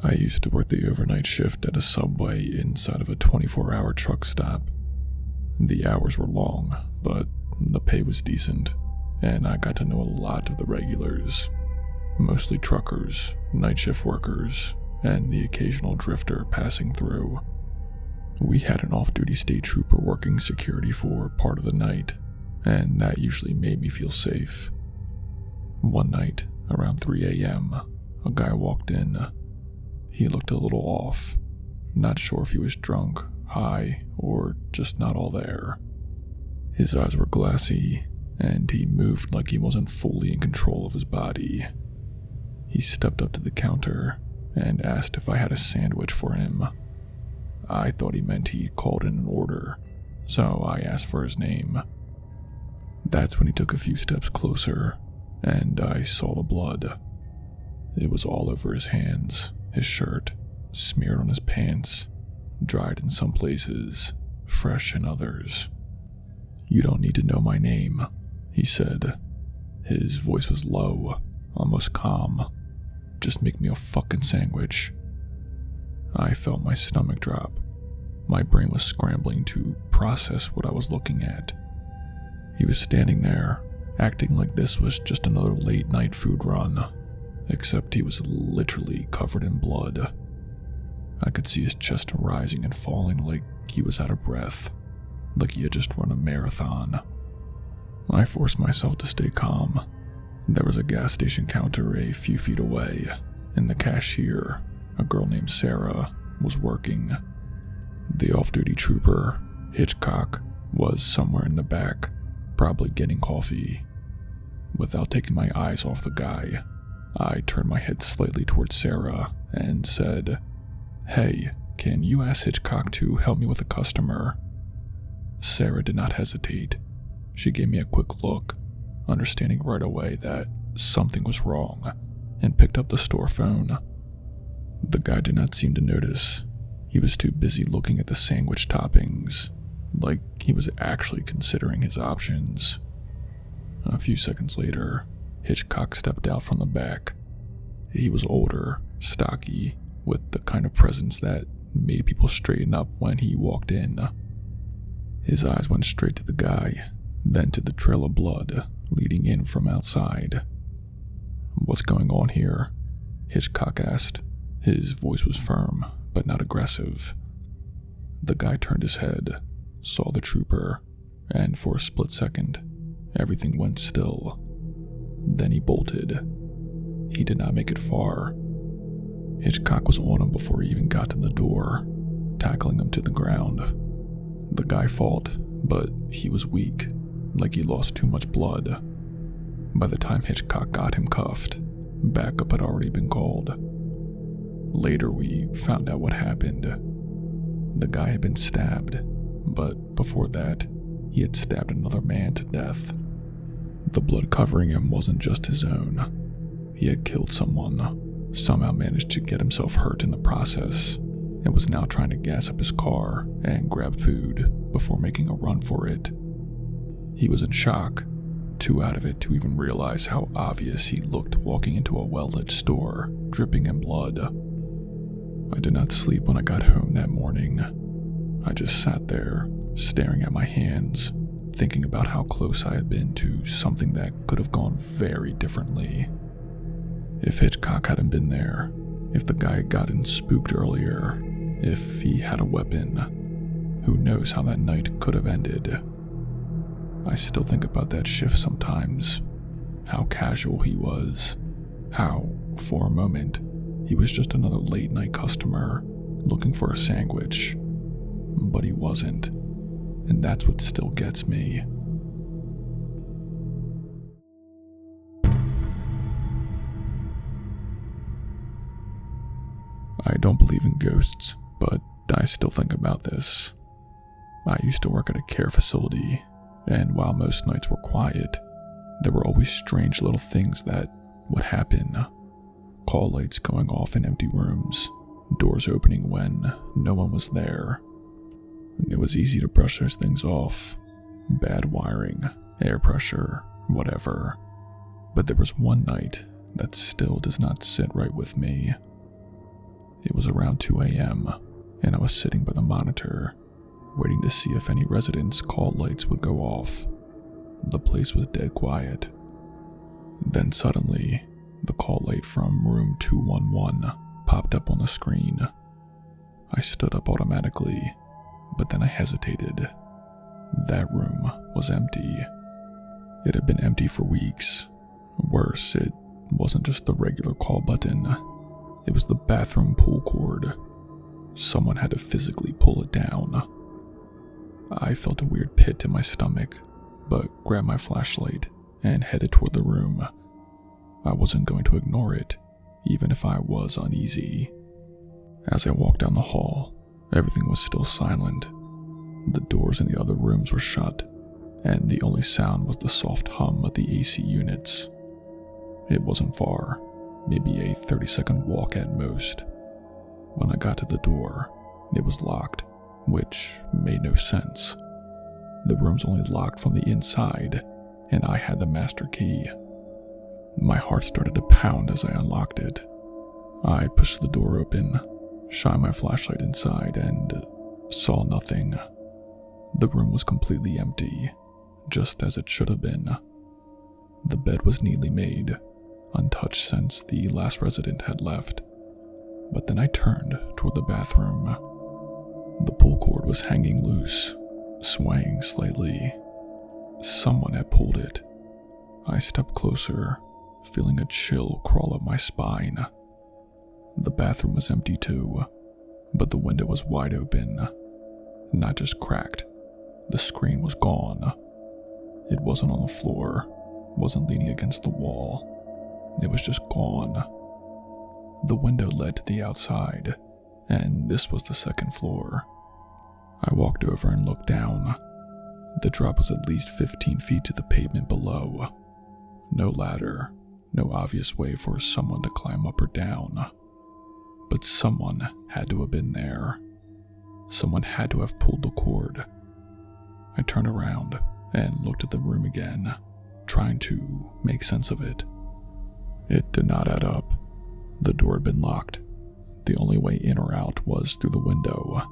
I used to work the overnight shift at a Subway inside of a 24-hour truck stop. The hours were long, but the pay was decent, and I got to know a lot of the regulars, mostly truckers, night shift workers, and the occasional drifter passing through. We had an off-duty state trooper working security for part of the night, and that usually made me feel safe. One night, around 3 a.m., a guy walked in. He looked a little off, not sure if he was drunk, high, or just not all there. His eyes were glassy, and he moved like he wasn't fully in control of his body. He stepped up to the counter and asked if I had a sandwich for him. I thought he meant he called in an order, so I asked for his name. That's when he took a few steps closer, and I saw the blood. It was all over his hands, his shirt, smeared on his pants, dried in some places, fresh in others. "You don't need to know my name," he said. His voice was low, almost calm. "Just make me a fucking sandwich." I felt my stomach drop. My brain was scrambling to process what I was looking at. He was standing there, acting like this was just another late-night food run, except he was literally covered in blood. I could see his chest rising and falling like he was out of breath, like he had just run a marathon. I forced myself to stay calm. There was a gas station counter a few feet away, and the cashier, a girl named Sarah, was working. The off-duty trooper, Hitchcock, was somewhere in the back, probably getting coffee. Without taking my eyes off the guy, I turned my head slightly towards Sarah and said, "Hey, can you ask Hitchcock to help me with a customer?" Sarah did not hesitate. She gave me a quick look, understanding right away that something was wrong, and picked up the store phone. The guy did not seem to notice. He was too busy looking at the sandwich toppings, like he was actually considering his options. A few seconds later, Hitchcock stepped out from the back. He was older, stocky, with the kind of presence that made people straighten up when he walked in. His eyes went straight to the guy, then to the trail of blood leading in from outside. "What's going on here?" Hitchcock asked. His voice was firm, but not aggressive. The guy turned his head, saw the trooper, and for a split second, everything went still. Then he bolted. He did not make it far. Hitchcock was on him before he even got to the door, tackling him to the ground. The guy fought, but he was weak, like he lost too much blood. By the time Hitchcock got him cuffed, backup had already been called. Later, we found out what happened. The guy had been stabbed, but before that, he had stabbed another man to death. The blood covering him wasn't just his own. He had killed someone, somehow managed to get himself hurt in the process, and was now trying to gas up his car and grab food before making a run for it. He was in shock, too out of it to even realize how obvious he looked walking into a well-lit store, dripping in blood. I did not sleep when I got home that morning. I just sat there, staring at my hands, thinking about how close I had been to something that could have gone very differently. If Hitchcock hadn't been there, if the guy had gotten spooked earlier, if he had a weapon, who knows how that night could have ended. I still think about that shift sometimes, how casual he was, how, for a moment, he was just another late-night customer looking for a sandwich. But he wasn't, and that's what still gets me. I don't believe in ghosts, but I still think about this. I used to work at a care facility, and while most nights were quiet, there were always strange little things that would happen. Call lights going off in empty rooms, doors opening when no one was there. It was easy to brush those things off. Bad wiring, air pressure, whatever. But there was one night that still does not sit right with me. It was around 2 a.m., and I was sitting by the monitor, waiting to see if any residents' call lights would go off. The place was dead quiet. Then suddenly, the call light from room 211 popped up on the screen. I stood up automatically, but then I hesitated. That room was empty. It had been empty for weeks. Worse, it wasn't just the regular call button. It was the bathroom pull cord. Someone had to physically pull it down. I felt a weird pit in my stomach, but grabbed my flashlight and headed toward the room. I wasn't going to ignore it, even if I was uneasy. As I walked down the hall, everything was still silent. The doors in the other rooms were shut, and the only sound was the soft hum of the AC units. It wasn't far, maybe a 30-second walk at most. When I got to the door, it was locked, which made no sense. The room's only locked from the inside, and I had the master key. My heart started to pound as I unlocked it. I pushed the door open, shined my flashlight inside, and saw nothing. The room was completely empty, just as it should have been. The bed was neatly made, untouched since the last resident had left. But then I turned toward the bathroom. The pull cord was hanging loose, swaying slightly. Someone had pulled it. I stepped closer, feeling a chill crawl up my spine. The bathroom was empty too, but the window was wide open. Not just cracked, the screen was gone. It wasn't on the floor, wasn't leaning against the wall. It was just gone. The window led to the outside, and this was the second floor. I walked over and looked down. The drop was at least 15 feet to the pavement below. No ladder, no obvious way for someone to climb up or down. But someone had to have been there. Someone had to have pulled the cord. I turned around and looked at the room again, trying to make sense of it. It did not add up. The door had been locked. The only way in or out was through the window,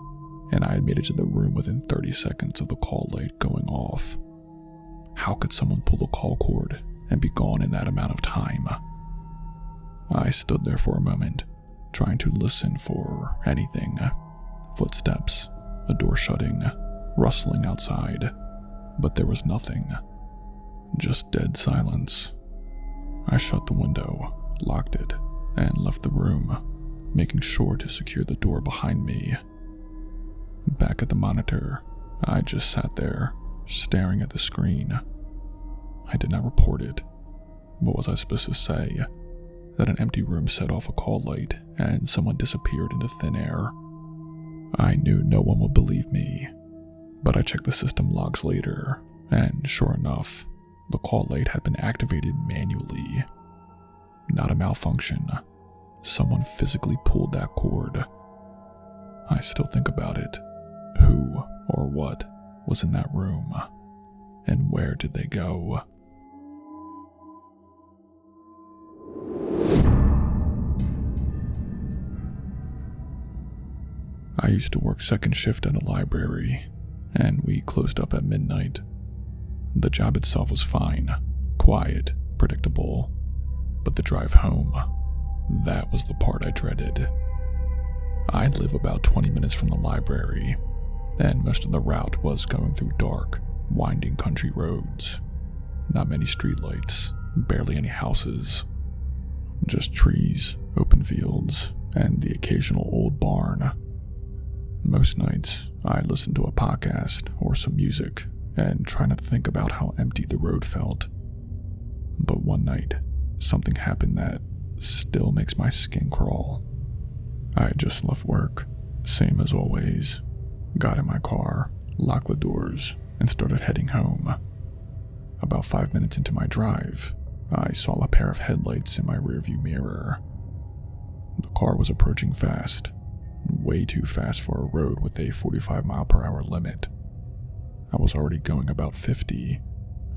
and I had made it to the room within 30 seconds of the call light going off. How could someone pull the call cord and be gone in that amount of time? I stood there for a moment, trying to listen for anything. Footsteps, a door shutting, rustling outside, but there was nothing. Just dead silence. I shut the window, locked it, and left the room, making sure to secure the door behind me. Back at the monitor, I just sat there, staring at the screen. I did not report it. What was I supposed to say? That an empty room set off a call light and someone disappeared into thin air? I knew no one would believe me, but I checked the system logs later, and sure enough, the call light had been activated manually. Not a malfunction. Someone physically pulled that cord. I still think about it. Who or what was in that room? And where did they go? I used to work second shift at a library, and we closed up at midnight. The job itself was fine, quiet, predictable, but the drive home, that was the part I dreaded. I'd live about 20 minutes from the library, and most of the route was going through dark, winding country roads. Not many streetlights, barely any houses. Just trees, open fields, and the occasional old barn. Most nights, I listened to a podcast or some music and try not to think about how empty the road felt. But one night, something happened that still makes my skin crawl. I had just left work, same as always. Got in my car, locked the doors, and started heading home. About 5 minutes into my drive, I saw a pair of headlights in my rearview mirror. The car was approaching fast, way too fast for a road with a 45-mile-per-hour limit. I was already going about 50,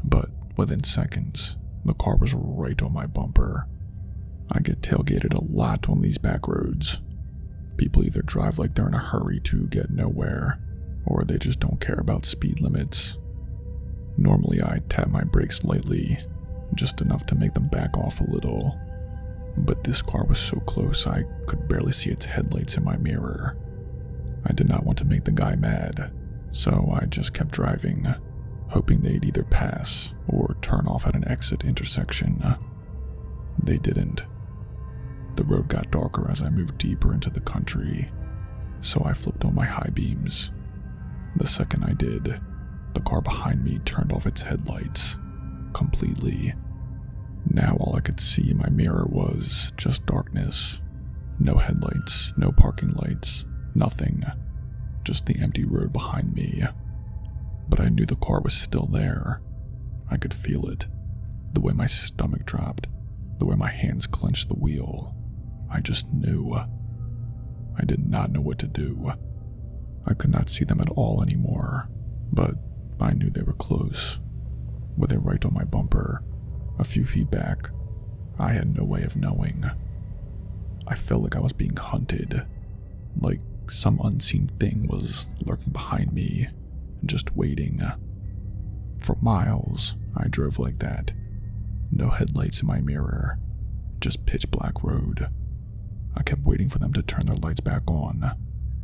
but within seconds, the car was right on my bumper. I get tailgated a lot on these back roads. People either drive like they're in a hurry to get nowhere, or they just don't care about speed limits. Normally I tap my brakes lightly, just enough to make them back off a little. But this car was so close I could barely see its headlights in my mirror. I did not want to make the guy mad, so I just kept driving, hoping they'd either pass or turn off at an exit intersection. They didn't. The road got darker as I moved deeper into the country, so I flipped on my high beams. The second I did, the car behind me turned off its headlights completely. Now all I could see in my mirror was just darkness. No headlights, no parking lights, nothing. Just the empty road behind me. But I knew the car was still there. I could feel it. The way my stomach dropped. The way my hands clenched the wheel. I just knew. I did not know what to do. I could not see them at all anymore, but I knew they were close. Were they right on my bumper? A few feet back? I had no way of knowing. I felt like I was being hunted, like some unseen thing was lurking behind me, just waiting. For miles, I drove like that. No headlights in my mirror, just pitch black road. I kept waiting for them to turn their lights back on,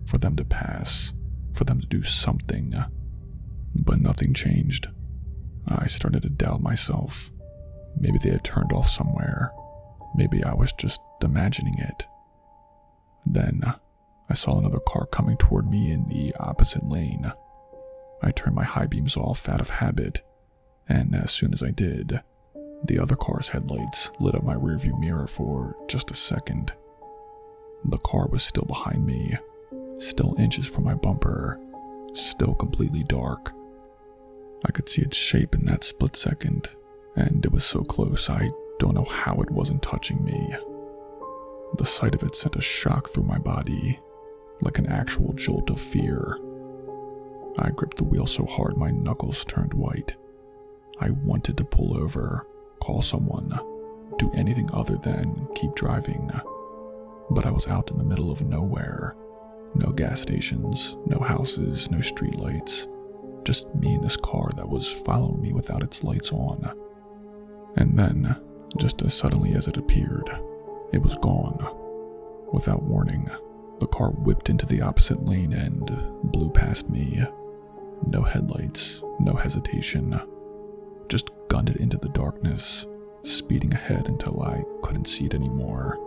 for them to pass, for them to do something. But nothing changed. I started to doubt myself. Maybe they had turned off somewhere. Maybe I was just imagining it. Then, I saw another car coming toward me in the opposite lane. I turned my high beams off out of habit, and as soon as I did, the other car's headlights lit up my rearview mirror for just a second. The car was still behind me, still inches from my bumper, still completely dark. I could see its shape in that split second, and it was so close I don't know how it wasn't touching me. The sight of it sent a shock through my body, like an actual jolt of fear. I gripped the wheel so hard my knuckles turned white. I wanted to pull over, call someone, do anything other than keep driving. But I was out in the middle of nowhere. No gas stations, no houses, no streetlights. Just me and this car that was following me without its lights on. And then, just as suddenly as it appeared, it was gone. Without warning, the car whipped into the opposite lane and blew past me. No headlights, no hesitation. Just gunned it into the darkness, speeding ahead until I couldn't see it anymore.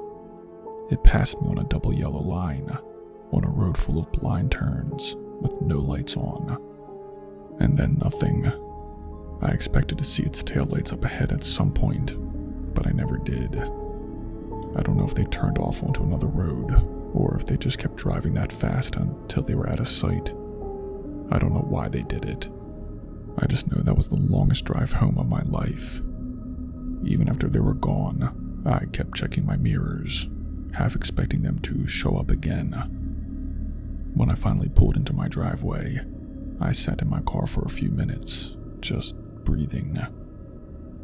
It passed me on a double yellow line, on a road full of blind turns with no lights on. And then nothing. I expected to see its taillights up ahead at some point, but I never did. I don't know if they turned off onto another road, or if they just kept driving that fast until they were out of sight. I don't know why they did it. I just know that was the longest drive home of my life. Even after they were gone, I kept checking my mirrors, half expecting them to show up again. When I finally pulled into my driveway, I sat in my car for a few minutes, just breathing.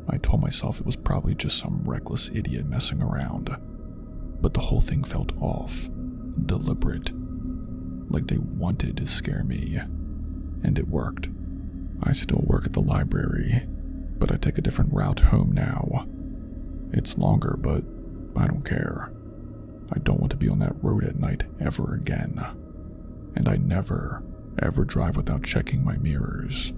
I told myself it was probably just some reckless idiot messing around, but the whole thing felt off, deliberate, like they wanted to scare me, and it worked. I still work at the library, but I take a different route home now. It's longer, but I don't care. I don't want to be on that road at night ever again, and I never, ever drive without checking my mirrors.